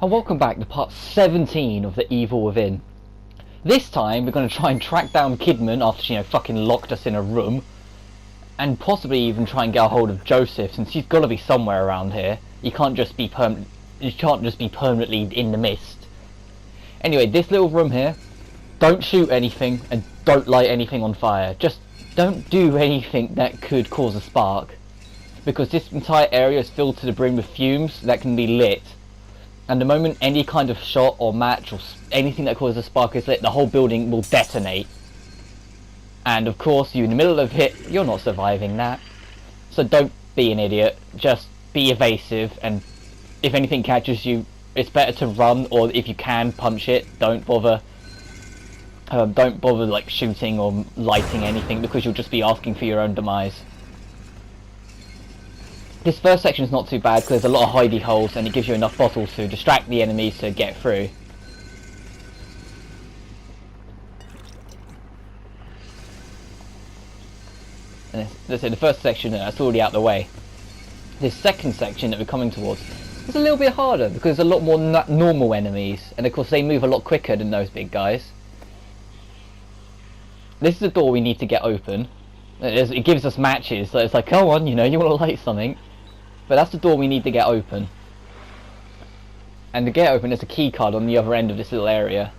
And welcome back to part 17 of The Evil Within. This time we're going to try and track down Kidman after she, fucking locked us in a room. And possibly even try and get a hold of Joseph, since he's got to be somewhere around here. You can't just be permanently in the mist. Anyway, this little room here, don't shoot anything and don't light anything on fire. Just don't do anything that could cause a spark. Because this entire area is filled to the brim with fumes that can be lit. And the moment any kind of shot or match or anything that causes a spark is lit, the whole building will detonate. And of course, you're in the middle of it, you're not surviving that. So don't be an idiot, just be evasive, and if anything catches you, it's better to run, or if you can, punch it. Don't bother like shooting or lighting anything, because you'll just be asking for your own demise. This first section is not too bad because there's a lot of hidey holes and it gives you enough bottles to distract the enemies to get through. And let's say the first section, that's already out the way. This second section that we're coming towards is a little bit harder because there's a lot more normal enemies, and of course they move a lot quicker than those big guys. This is the door we need to get open. It gives us matches, so it's like, come on, you want to light something. But that's the door we need to get open. And to get open, there's a key card on the other end of this little area.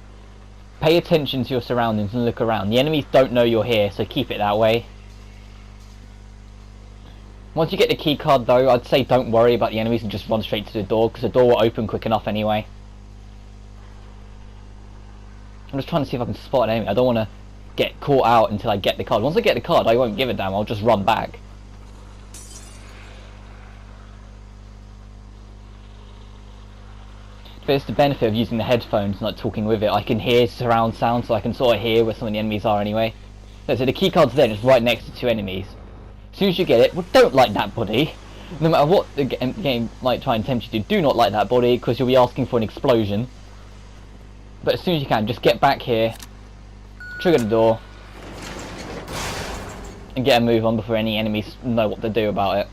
Pay attention to your surroundings and look around. The enemies don't know you're here, so keep it that way. Once you get the key card though, I'd say don't worry about the enemies and just run straight to the door, because the door will open quick enough anyway. I'm just trying to see if I can spot an enemy. I don't want to get caught out until I get the card. Once I get the card, I won't give a damn. I'll just run back. But it's the benefit of using the headphones, not talking with it. I can hear surround sound, so I can sort of hear where some of the enemies are anyway. So the key card's there, it's right next to two enemies. As soon as you get it, well, don't light that body. No matter what the game might try and tempt you to, do not light that body, because you'll be asking for an explosion. But as soon as you can, just get back here, trigger the door, and get a move on before any enemies know what to do about it.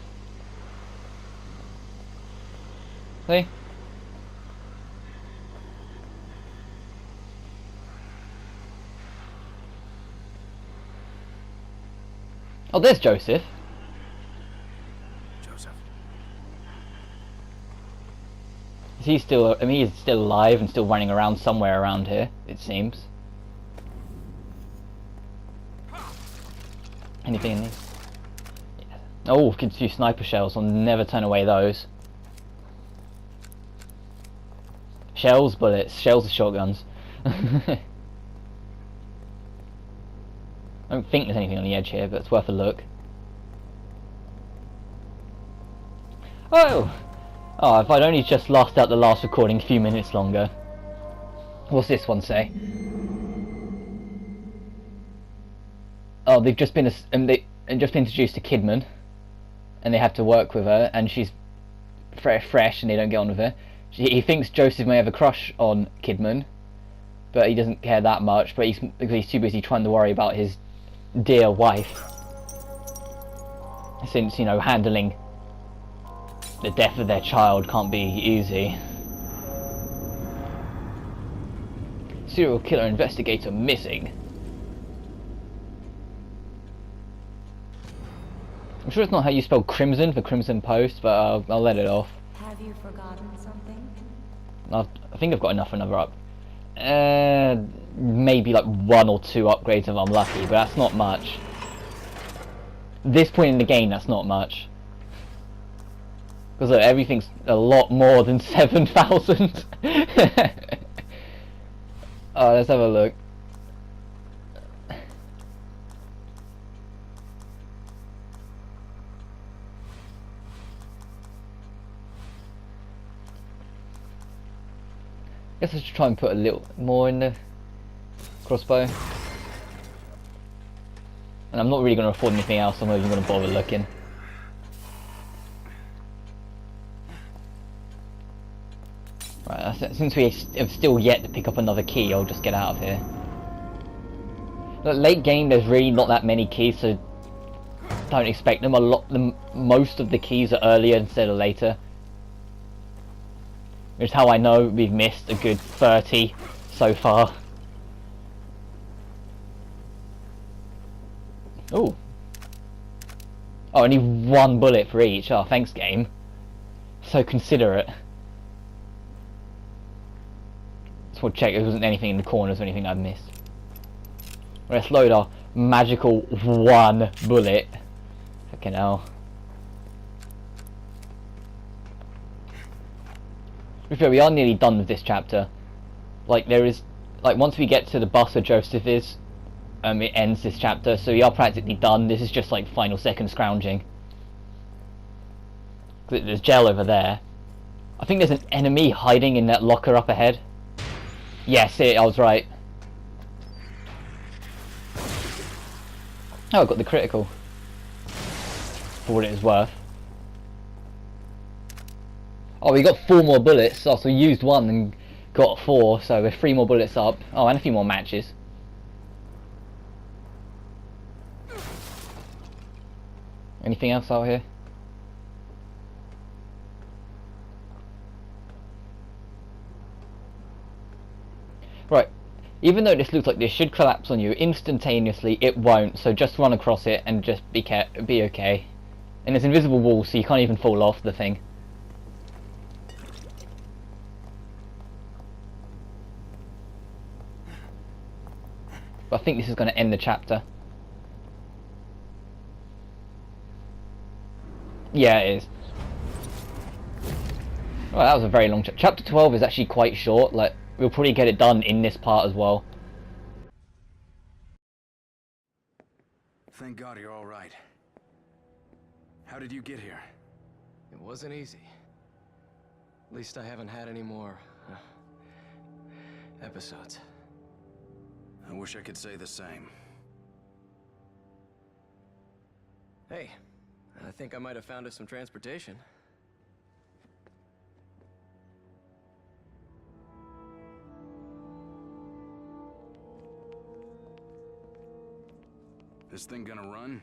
See? Oh, there's Joseph. Joseph. Is he still? I mean, he's still alive and still running around somewhere around here, it seems. Anything in these? Yeah. Oh, could use sniper shells. I'll never turn away those. Shells, bullets. Shells are shotguns. I don't think there's anything on the edge here, but it's worth a look. Oh! Oh, if I'd only just lasted out the last recording a few minutes longer. What's this one say? Oh, they've just been introduced to Kidman, and they have to work with her, and she's fresh, and they don't get on with her. He thinks Joseph may have a crush on Kidman, but he doesn't care that much. But because he's too busy trying to worry about his dear wife, since handling the death of their child can't be easy. Serial killer investigator missing. I'm sure it's not how you spell crimson for Crimson Post, but I'll let it off. Have you forgotten something? I think I've got enough for another up. Maybe like 1 or 2 upgrades if I'm lucky, but that's not much. This point in the game, that's not much. Because everything's a lot more than 7,000. Oh, let's have a look. Guess I should try and put a little more in the crossbow. And I'm not really going to afford anything else, I'm not even going to bother looking. Right, since we have still yet to pick up another key, I'll just get out of here. Late game, there's really not that many keys, so don't expect them. Most of the keys are earlier instead of later. Which is how I know we've missed a good 30 so far. Ooh. Oh, only one bullet for each. Oh, thanks, game. So considerate. Just want to check if there wasn't anything in the corners or anything I've missed. Let's load our magical one bullet. Fucking hell. We are nearly done with this chapter. Like, there is... Like, once we get to the bus where Joseph is, it ends this chapter, so we are practically done. This is just like final second scrounging. There's gel over there. I think there's an enemy hiding in that locker up ahead. Yes, I was right. Oh, I got the critical. For what it is worth. Oh, we got 4 more bullets. Oh, so we used 1 and got 4, so we're 3 more bullets up. Oh, and a few more matches. Anything else out here? Right, even though this looks like this should collapse on you instantaneously, it won't, so just run across it and just be okay. And there's invisible walls, so you can't even fall off the thing. But I think this is going to end the chapter. Yeah, it is. Well, that was a very long chapter. Chapter 12 is actually quite short. Like, we'll probably get it done in this part as well. Thank God you're all right. How did you get here? It wasn't easy. At least I haven't had any more episodes. I wish I could say the same. Hey, I think I might have found us some transportation. This thing gonna run?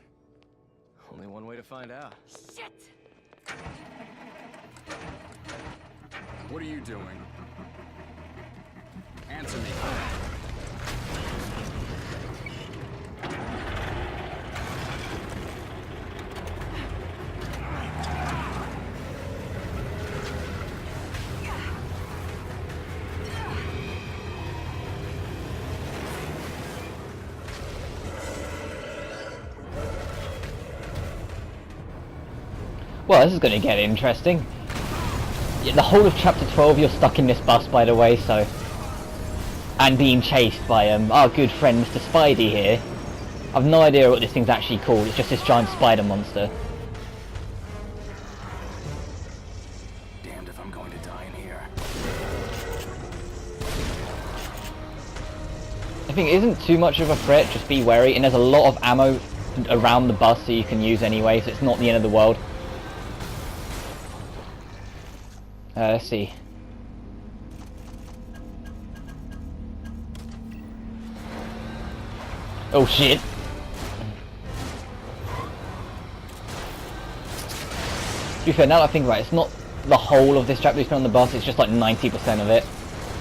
Only one way to find out. Shit! What are you doing? Answer me. Well, this is going to get interesting. Yeah, the whole of chapter 12 you're stuck in this bus, by the way, so... And being chased by our good friend Mr. Spidey here. I've no idea what this thing's actually called, it's just this giant spider monster. Damned if I'm going to die in here. I think it isn't too much of a threat, just be wary, and there's a lot of ammo around the bus that you can use anyway, so it's not the end of the world. Let's see. Oh shit. To be fair, now that I think about it, it's not the whole of this chapter we spent on the bus, it's just like 90% of it.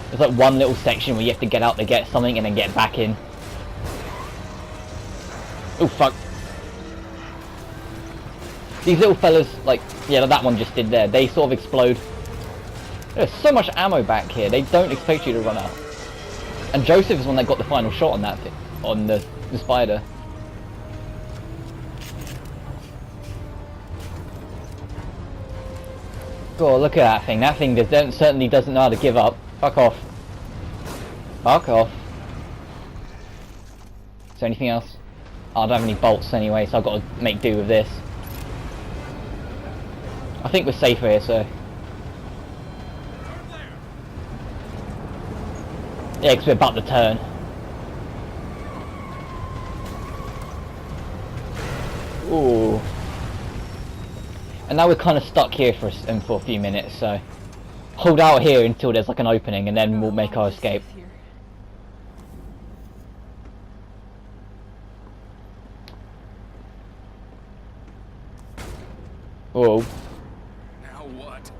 There's like one little section where you have to get out to get something and then get back in. Oh fuck. These little fellas, like, yeah, that one just did there, they sort of explode. There's so much ammo back here, they don't expect you to run out. And Joseph is one that got the final shot on that thing, on the spider. God, look at that thing. That thing certainly doesn't know how to give up. Fuck off. Fuck off. Is there anything else? Oh, I don't have any bolts anyway, so I've got to make do with this. I think we're safer here, so... Yeah, because we're about to turn. Ooh. And now we're kind of stuck here for a few minutes, so... Hold out here until there's like an opening, and then we'll make our escape. Whoa. Now what?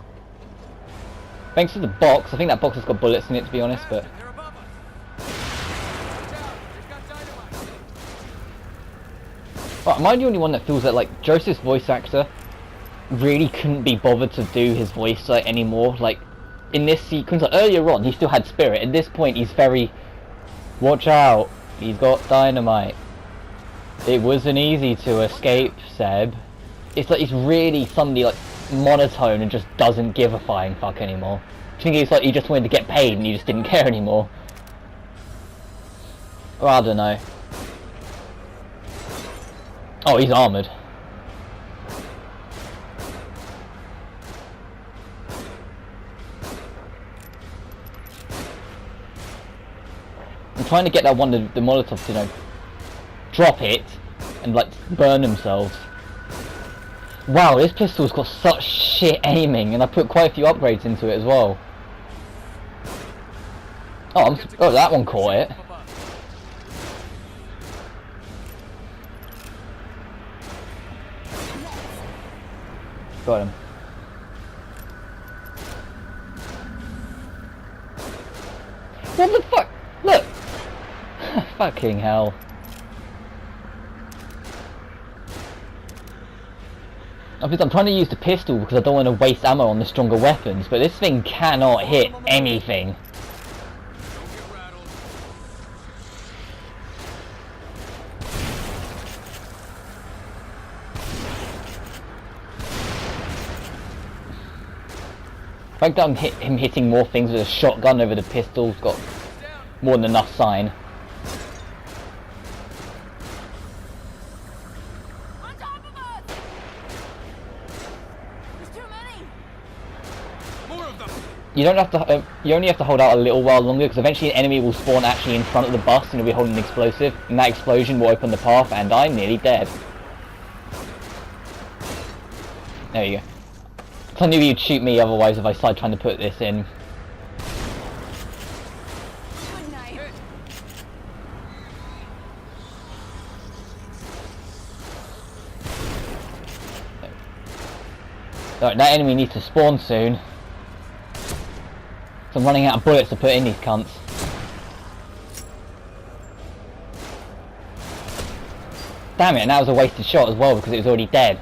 Thanks for the box. I think that box has got bullets in it, to be honest, but... They're above us. Watch out, they've got dynamite. Right, am I the only one that feels that, like, Joseph's voice actor really couldn't be bothered to do his voice, like, anymore? Like, in this sequence, like, earlier on, he still had spirit. At this point, he's very... Watch out, he's got dynamite. It wasn't easy to escape, Seb. It's like, he's really suddenly, like, monotone and just doesn't give a flying fuck anymore. I think it's like he just wanted to get paid and he just didn't care anymore. Or I don't know. Oh, he's armoured. I'm trying to get that one, the Molotovs, you know, drop it and like burn themselves. Wow, this pistol's got such shit aiming, and I put quite a few upgrades into it as well. Oh, oh, that one caught it. Got him. What the fuck? Look! Fucking hell. Obviously, I'm trying to use the pistol because I don't want to waste ammo on the stronger weapons, but this thing cannot hit anything. Don't get rattled. The fact that I'm him hitting more things with a shotgun over the pistol's got more than enough sign. On top of us! There's too many! More of them. You don't have to. You only have to hold out a little while longer, because eventually an enemy will spawn actually in front of the bus, and you'll be holding an explosive, and that explosion will open the path, and I'm nearly dead. There you go. I knew you'd shoot me otherwise if I started trying to put this in. Good night. Alright, that enemy needs to spawn soon. So I'm running out of bullets to put in these cunts. Damn it, and that was a wasted shot as well because it was already dead.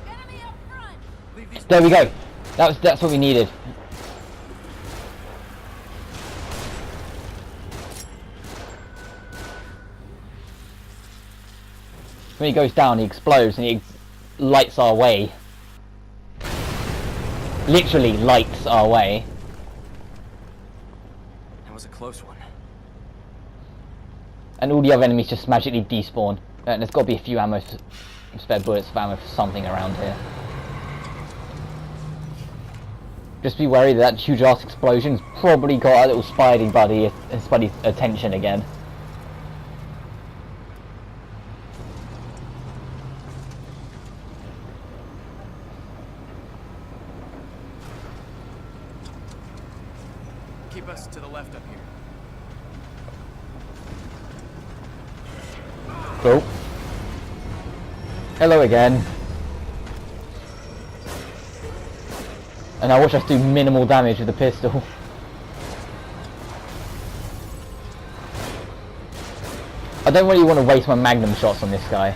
Enemy up front! Leave these. There we go. That's what we needed. When he goes down, he explodes and he lights our way. Literally lights our way. That was a close one. And all the other enemies just magically despawn. And there's got to be a few spare bullets of ammo for something around here. Just be wary that huge ass explosion's probably got a little Spidey's attention again. Keep us to the left up here. Cool. Hello again. And now watch us do minimal damage with the pistol. I don't really want to waste my magnum shots on this guy.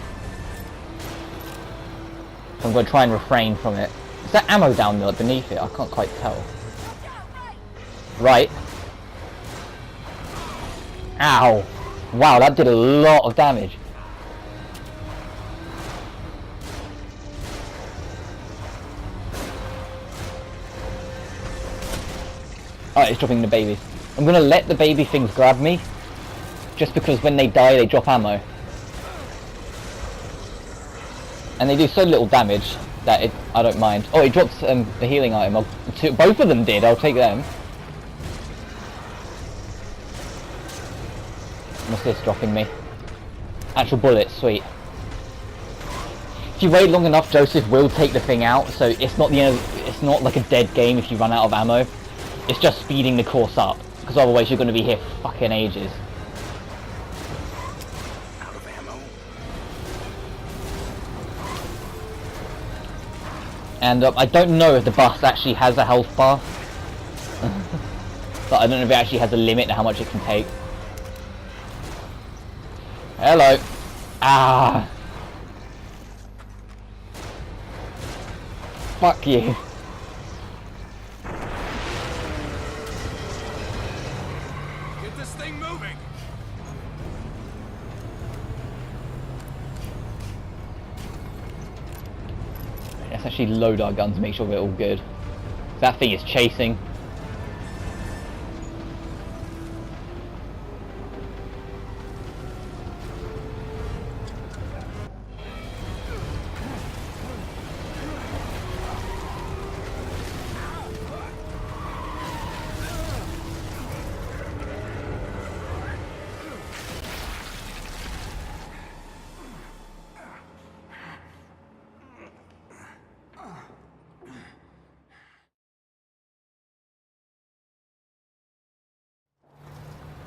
So I'm going to try and refrain from it. Is there ammo down there beneath it? I can't quite tell. Right. Ow. Wow, that did a lot of damage. Alright, it's dropping the babies. I'm gonna let the baby things grab me, just because when they die they drop ammo. And they do so little damage that I don't mind. Oh, it drops a healing item. Both of them did, I'll take them. What's this dropping me? Actual bullets, sweet. If you wait long enough, Joseph will take the thing out, so it's not the end of, it's not like a dead game if you run out of ammo. It's just speeding the course up, because otherwise you're going to be here for fucking ages. Out of ammo. And I don't know if the bus actually has a health bar. But I don't know if it actually has a limit to how much it can take. Hello. Ah. Fuck you. Get this thing moving! Let's actually load our guns and make sure we're all good. That thing is chasing.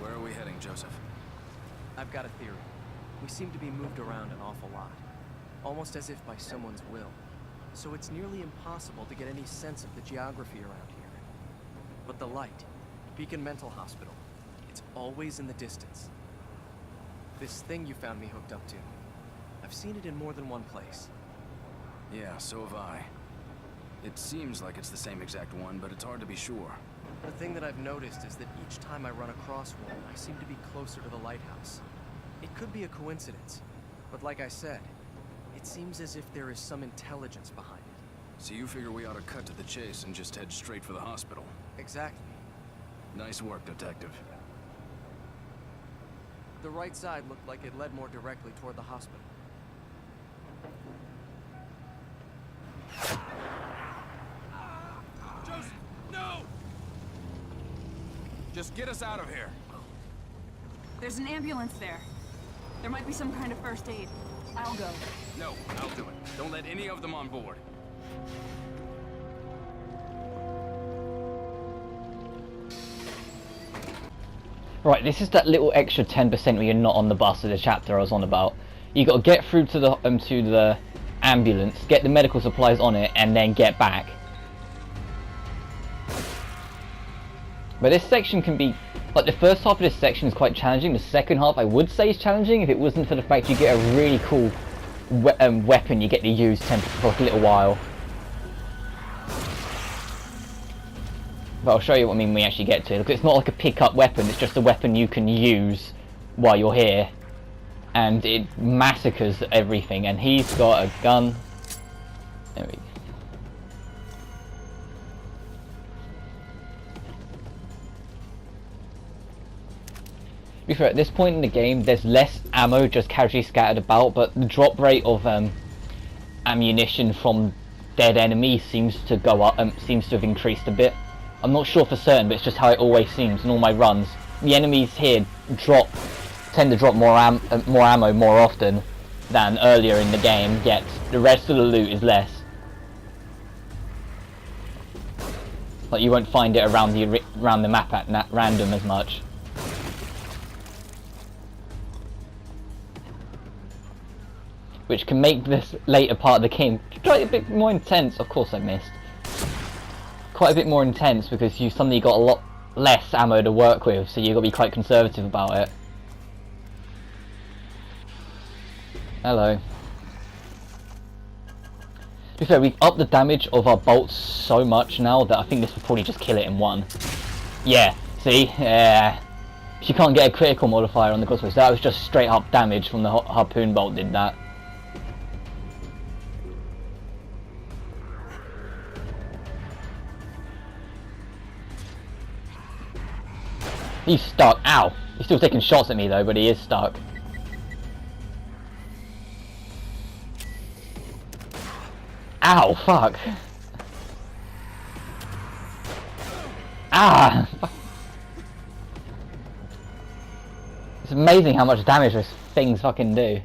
Where are we heading, Joseph? I've got a theory. We seem to be moved around an awful lot. Almost as if by someone's will. So it's nearly impossible to get any sense of the geography around here. But the light, Beacon Mental Hospital, it's always in the distance. This thing you found me hooked up to, I've seen it in more than one place. Yeah, so have I. It seems like it's the same exact one, but it's hard to be sure. The thing that I've noticed is that each time I run across one, I seem to be closer to the lighthouse. It could be a coincidence, but like I said, it seems as if there is some intelligence behind it. So you figure we ought to cut to the chase and just head straight for the hospital? Exactly. Nice work, Detective. The right side looked like it led more directly toward the hospital. Joseph, no! Just get us out of here. There's an ambulance there. There might be some kind of first aid. I'll go. No, I'll do it. Don't let any of them on board. Right, this is that little extra 10% where you're not on the bus of the chapter I was on about. You got to get through to the ambulance, get the medical supplies on it, and then get back. But this section can be, like, the first half of this section is quite challenging. The second half I would say is challenging if it wasn't for the fact you get a really cool weapon you get to use for like a little while. But I'll show you what I mean when we actually get to it. Look, it's not like a pick-up weapon, it's just a weapon you can use while you're here. And it massacres everything, and he's got a gun. There we go. To be fair, at this point in the game, there's less ammo just casually scattered about, but the drop rate of ammunition from dead enemies seems to go up, seems to have increased a bit. I'm not sure for certain, but it's just how it always seems in all my runs. The enemies here tend to drop more ammo more often than earlier in the game, yet the rest of the loot is less. Like, you won't find it around the map at random as much. Which can make this later part of the game quite a bit more intense. Of course I missed. Quite a bit more intense because you suddenly got a lot less ammo to work with, so you've got to be quite conservative about it. Hello. To be fair, we've upped the damage of our bolts so much now that I think this will probably just kill it in one. Yeah, see? Yeah. She can't get a critical modifier on the crossbow, so that was just straight up damage from the harpoon bolt did that. He's stuck. Ow! He's still taking shots at me though, but he is stuck. Ow! Fuck! Ah! It's amazing how much damage those things fucking do.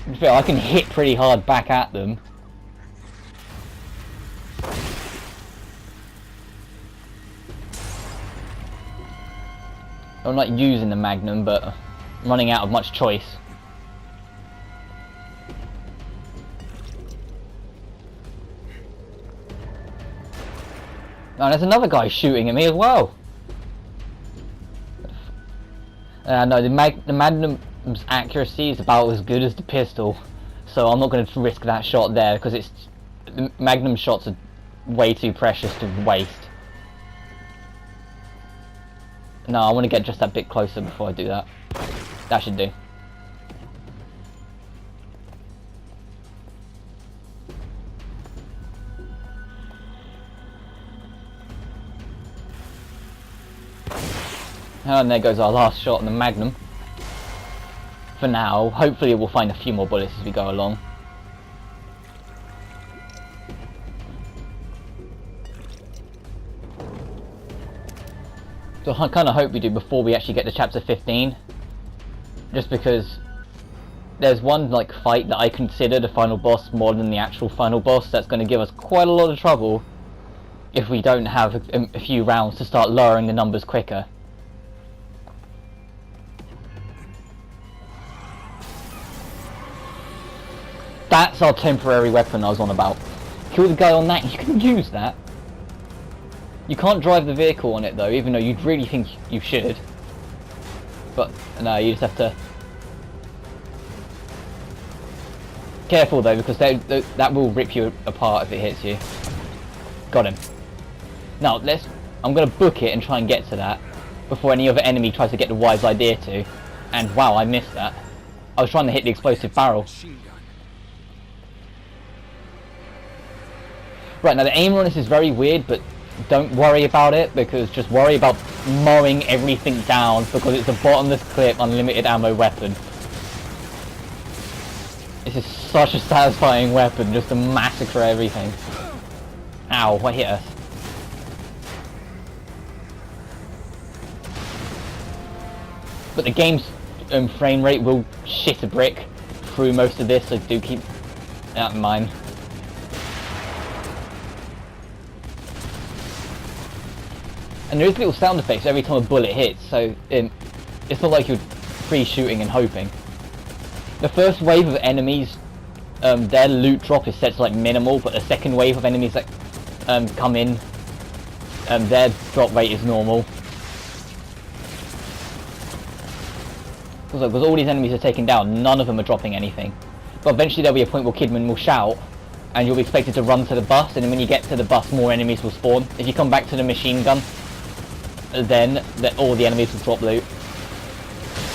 I feel I can hit pretty hard back at them. I'm not using the Magnum, but I'm running out of much choice. And there's another guy shooting at me as well. No, the Magnum's accuracy is about as good as the pistol, so I'm not going to risk that shot there because the Magnum shots are way too precious to waste. No, I want to get just that bit closer before I do that. That should do. And there goes our last shot on the Magnum. For now, hopefully we'll find a few more bullets as we go along. So I kind of hope we do before we actually get to chapter 15. Just because there's one like fight that I consider the final boss more than the actual final boss that's going to give us quite a lot of trouble if we don't have a few rounds to start lowering the numbers quicker. That's our temporary weapon I was on about. Kill the guy on that, you can use that. You can't drive the vehicle on it though, even though you'd really think you should. But no, you just have to... Careful though, because that will rip you apart if it hits you. Got him. Now, I'm going to book it and try and get to that before any other enemy tries to get the wise idea to. And wow, I missed that. I was trying to hit the explosive barrel. Right, now the aim on this is very weird, but don't worry about it, because just worry about mowing everything down, because it's a bottomless clip, unlimited ammo weapon. This is such a satisfying weapon, just to massacre everything. Ow, what hit us? But the game's frame rate will shit a brick through most of this, so do keep that in mind. And there is little sound effects every time a bullet hits, so it's not like you're free shooting and hoping. The first wave of enemies, their loot drop is set to like minimal, but the second wave of enemies that come in, their drop rate is normal. Because all these enemies are taken down, none of them are dropping anything. But eventually there'll be a point where Kidman will shout, and you'll be expected to run to the bus, and then when you get to the bus, more enemies will spawn. If you come back to the machine gun, then all the enemies will drop loot.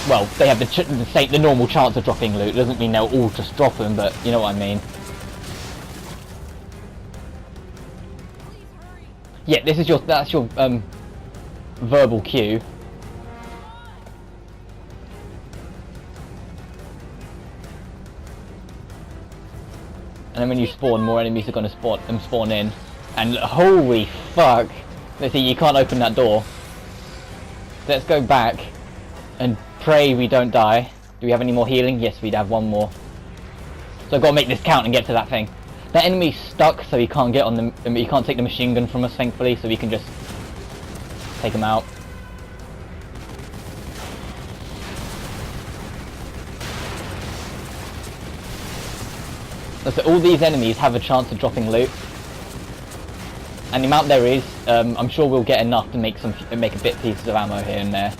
Well, they have the normal chance of dropping loot. It doesn't mean they'll all just drop them, but you know what I mean. Yeah, that's your verbal cue. And then when you spawn, more enemies are going to spawn in. And holy fuck! Let's see, you can't open that door. Let's go back and pray we don't die. Do we have any more healing? Yes, we'd have one more. So I've got to make this count and get to that thing. That enemy's stuck, so he can't get on the. He can't take the machine gun from us, thankfully. So we can just take him out. So all these enemies have a chance of dropping loot, and the amount there is, I'm sure we'll get enough to make a bit pieces of ammo here and there.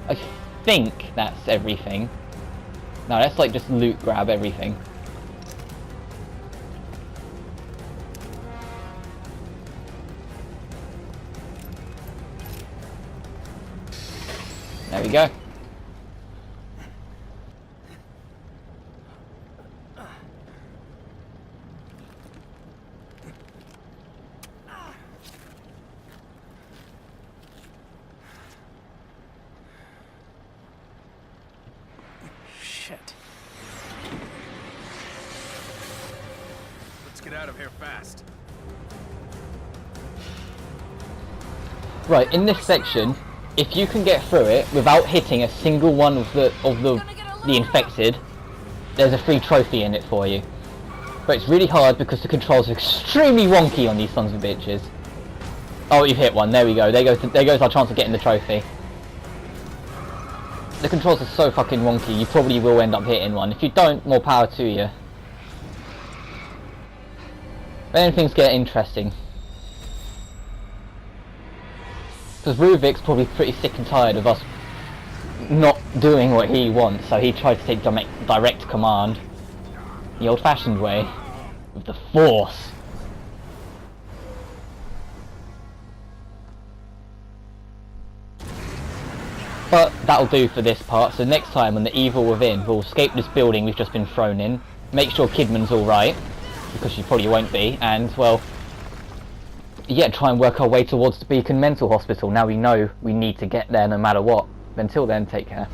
I think that's everything. No, let's like just loot grab everything. There we go. Shit. Let's get out of here fast. Right, in this section, if you can get through it without hitting a single one of the infected, there's a free trophy in it for you. But it's really hard because the controls are extremely wonky on these sons of bitches. Oh, you've hit one. There we go. There goes our chance of getting the trophy. the controls are so fucking wonky, you probably will end up hitting one. If you don't, more power to you. Then things get interesting. Because Ruvik's probably pretty sick and tired of us not doing what he wants, so he tried to take direct command the old-fashioned way, with the Force. But that'll do for this part, so next time on the Evil Within, we'll escape this building we've just been thrown in, make sure Kidman's alright, because she probably won't be, and, well, yeah, try and work our way towards the Beacon Mental Hospital. Now we know we need to get there no matter what. Until then, take care.